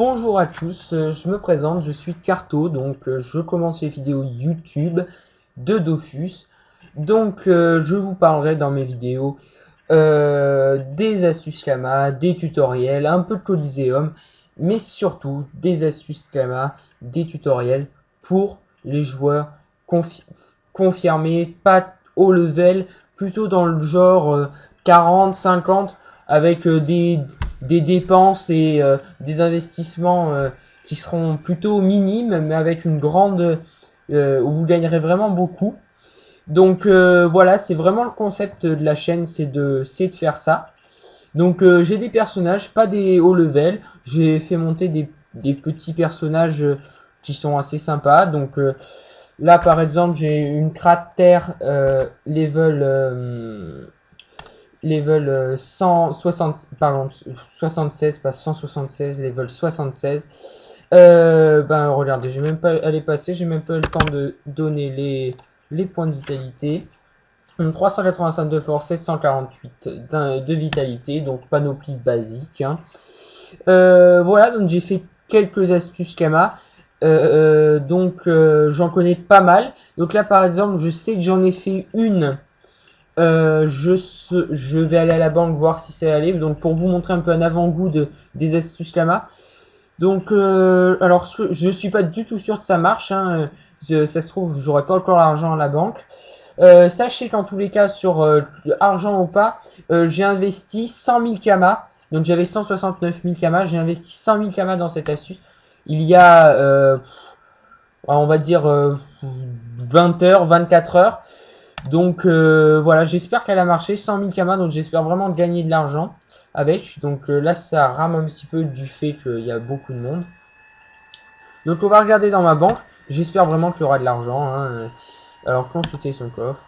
Bonjour à tous, je me présente, je suis Carto, donc je commence les vidéos YouTube de Dofus. Donc je vous parlerai dans mes vidéos des astuces Kama, des tutoriels, un peu de Coliseum, mais surtout des astuces Kama, des tutoriels pour les joueurs confirmés, pas haut level, plutôt dans le genre 40, 50, avec des dépenses et des investissements qui seront plutôt minimes, mais avec une grande où vous gagnerez vraiment beaucoup. Donc voilà, c'est vraiment le concept de la chaîne, c'est de faire ça. Donc j'ai des personnages, pas des hauts level. J'ai fait monter des petits personnages qui sont assez sympas. Donc là par exemple j'ai une cratère level 160, pardon, 76, pas 176, level 76. Ben regardez, j'ai même pas à les passer, j'ai même pas eu le temps de donner les points de vitalité. 385 de force, 748 de vitalité, donc panoplie basique. Hein. Voilà, donc j'ai fait quelques astuces Kama. Donc j'en connais pas mal. Donc là par exemple, je sais que j'en ai fait une. Je vais aller à la banque voir si c'est allé. Donc pour vous montrer un peu un avant-goût des astuces Kama. Donc alors je suis pas du tout sûr que ça marche. Hein. Ça se trouve j'aurai pas encore l'argent à la banque. Sachez qu'en tous les cas sur argent ou pas, j'ai investi 100 000 Kama. Donc j'avais 169 000 Kama. J'ai investi 100 000 Kama dans cette astuce. Il y a on va dire 20 heures, 24 heures. Donc voilà, j'espère qu'elle a marché, 100 000 Kama, donc j'espère vraiment gagner de l'argent avec. Donc là, ça rame un petit peu du fait qu'il y a beaucoup de monde. Donc on va regarder dans ma banque, j'espère vraiment qu'il y aura de l'argent. Hein. Alors consulter son coffre.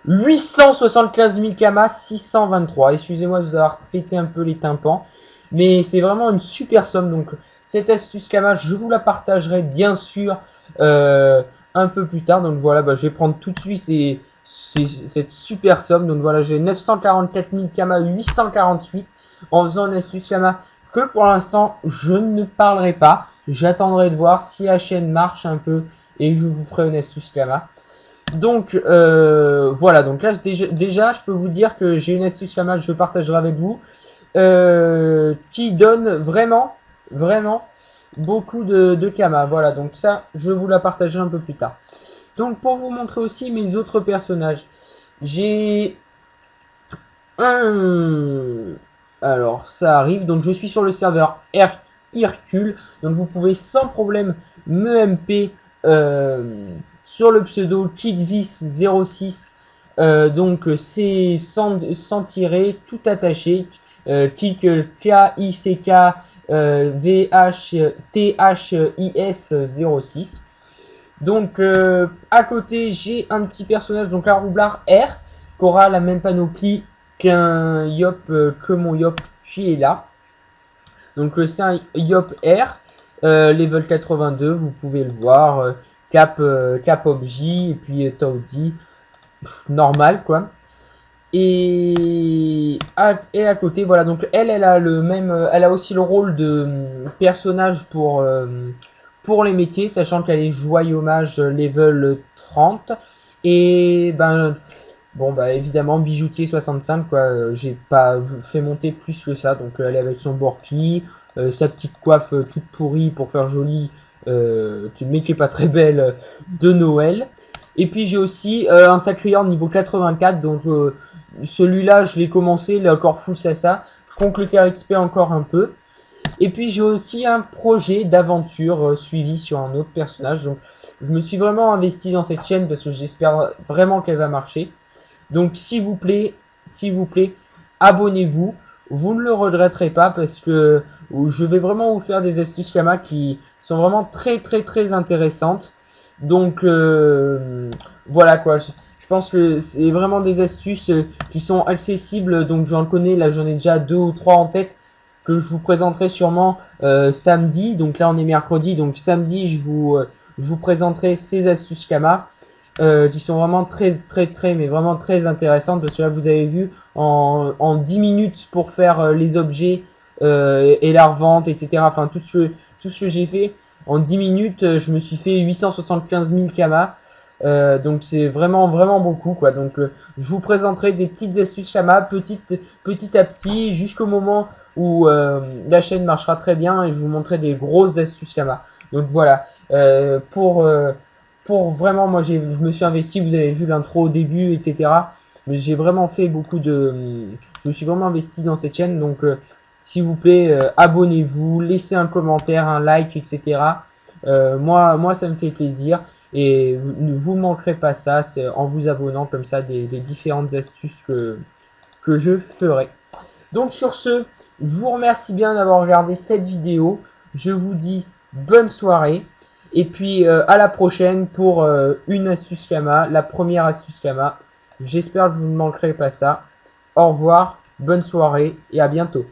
875 000 Kama, 623. Excusez-moi de vous avoir pété un peu les tympans. Mais c'est vraiment une super somme. Donc cette astuce Kama, je vous la partagerai bien sûr un peu plus tard. Donc voilà, je vais prendre tout de suite cette super somme. Donc voilà, j'ai 944 000 Kama, 848 en faisant une astuce Kama que pour l'instant je ne parlerai pas. J'attendrai de voir si la chaîne marche un peu et je vous ferai une astuce Kama. Donc voilà, donc là déjà je peux vous dire que j'ai une astuce Kama que je partagerai avec vous qui donne vraiment beaucoup de Kama. Voilà, donc ça je vous la partagerai un peu plus tard. Donc pour vous montrer aussi mes autres personnages, j'ai alors ça arrive, donc je suis sur le serveur Hercule, donc vous pouvez sans problème me MP sur le pseudo KidVis06, donc c'est sans tirer, tout attaché, KICK VHTHIS06. Donc à côté j'ai un petit personnage, donc un roublard R, qui aura la même panoplie qu'un Yop, que mon Yop qui est là. Donc c'est un Yop R, level 82, vous pouvez le voir, cap Obj, et puis Taudi, normal quoi. Et à côté, voilà, donc elle a le même, elle a aussi le rôle de personnage pour les métiers, sachant qu'elle est joyeux hommage level 30. Et bon évidemment bijoutier 65 quoi, j'ai pas fait monter plus que ça, donc elle est avec son borki, sa petite coiffe toute pourrie pour faire jolie, mais qui est pas très belle, de Noël. Et puis j'ai aussi un sacrieur niveau 84, donc celui-là je l'ai commencé, il est encore full ça. Je compte le faire XP encore un peu. Et puis j'ai aussi un projet d'aventure suivi sur un autre personnage. Donc je me suis vraiment investi dans cette chaîne parce que j'espère vraiment qu'elle va marcher. Donc s'il vous plaît, abonnez-vous. Vous ne le regretterez pas parce que je vais vraiment vous faire des astuces Kama qui sont vraiment très intéressantes. Donc voilà quoi, je pense que c'est vraiment des astuces qui sont accessibles. Donc j'en connais, là j'en ai déjà 2 ou 3 en tête que je vous présenterai sûrement samedi. Donc là on est mercredi, donc samedi je vous présenterai ces astuces Kama qui sont vraiment mais vraiment très intéressantes, parce que là vous avez vu en 10 minutes pour faire les objets et la revente, etc. Enfin, tout ce que j'ai fait en 10 minutes, je me suis fait 875 000 Kama. Donc c'est vraiment beaucoup quoi. Donc je vous présenterai des petites astuces Kama petit à petit jusqu'au moment où la chaîne marchera très bien et je vous montrerai des grosses astuces Kama. Donc voilà, pour vraiment moi je me suis investi, vous avez vu l'intro au début, etc. Mais j'ai vraiment fait je me suis vraiment investi dans cette chaîne. Donc s'il vous plaît, abonnez-vous, laissez un commentaire, un like, etc. Moi ça me fait plaisir. Et vous ne vous manquerez pas ça, c'est en vous abonnant comme ça des différentes astuces que je ferai. Donc sur ce, je vous remercie bien d'avoir regardé cette vidéo. Je vous dis bonne soirée. Et puis à la prochaine pour une astuce Kama, la première astuce Kama. J'espère que vous ne manquerez pas ça. Au revoir, bonne soirée et à bientôt.